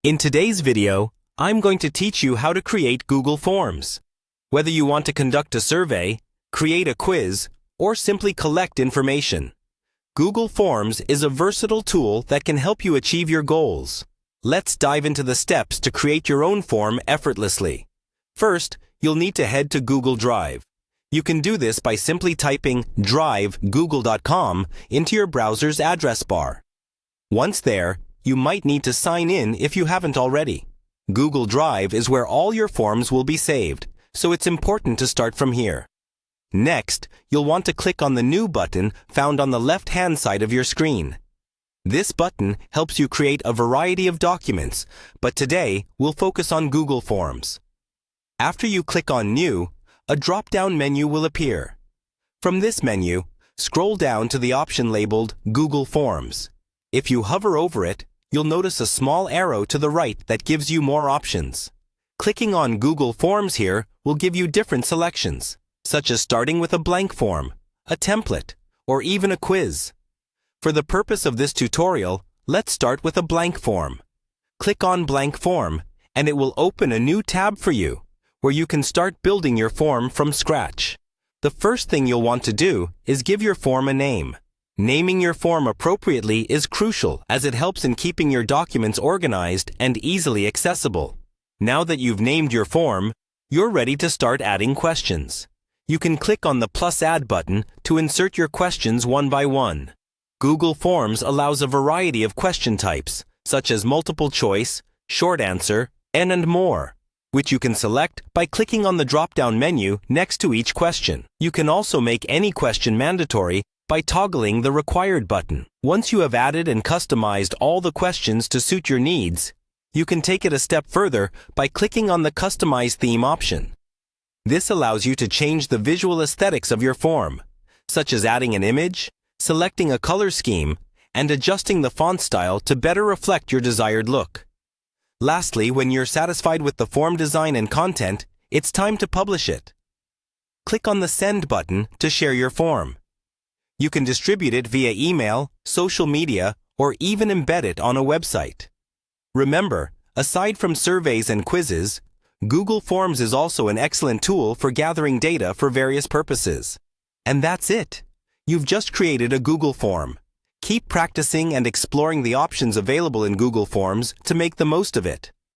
In today's video, I'm going to teach you how to create Google Forms. Whether you want to conduct a survey, create a quiz, or simply collect information, Google Forms is a versatile tool that can help you achieve your goals. Let's dive into the steps to create your own form effortlessly. First, you'll need to head to Google Drive. You can do this by simply typing drive.google.com into your browser's address bar. Once there, you might need to sign in if you haven't already. Google Drive is where all your forms will be saved, so it's important to start from here. Next, you'll want to click on the New button found on the left-hand side of your screen. This button helps you create a variety of documents, but today we'll focus on Google Forms. After you click on New, a drop-down menu will appear. From this menu, scroll down to the option labeled Google Forms. If you hover over it, you'll notice a small arrow to the right that gives you more options. Clicking on Google Forms here will give you different selections, such as starting with a blank form, a template, or even a quiz. For the purpose of this tutorial, let's start with a blank form. Click on Blank Form, and it will open a new tab for you, where you can start building your form from scratch. The first thing you'll want to do is give your form a name. Naming your form appropriately is crucial as it helps in keeping your documents organized and easily accessible. Now that you've named your form, you're ready to start adding questions. You can click on the +Add button to insert your questions one by one. Google Forms allows a variety of question types, such as multiple choice, short answer, and more, which you can select by clicking on the drop-down menu next to each question. You can also make any question mandatory by toggling the Required button. Once you have added and customized all the questions to suit your needs, you can take it a step further by clicking on the Customize Theme option. This allows you to change the visual aesthetics of your form, such as adding an image, selecting a color scheme, and adjusting the font style to better reflect your desired look. Lastly, when you're satisfied with the form design and content, it's time to publish it. Click on the Send button to share your form. You can distribute it via email, social media, or even embed it on a website. Remember, aside from surveys and quizzes, Google Forms is also an excellent tool for gathering data for various purposes. And that's it. You've just created a Google form. Keep practicing and exploring the options available in Google Forms to make the most of it.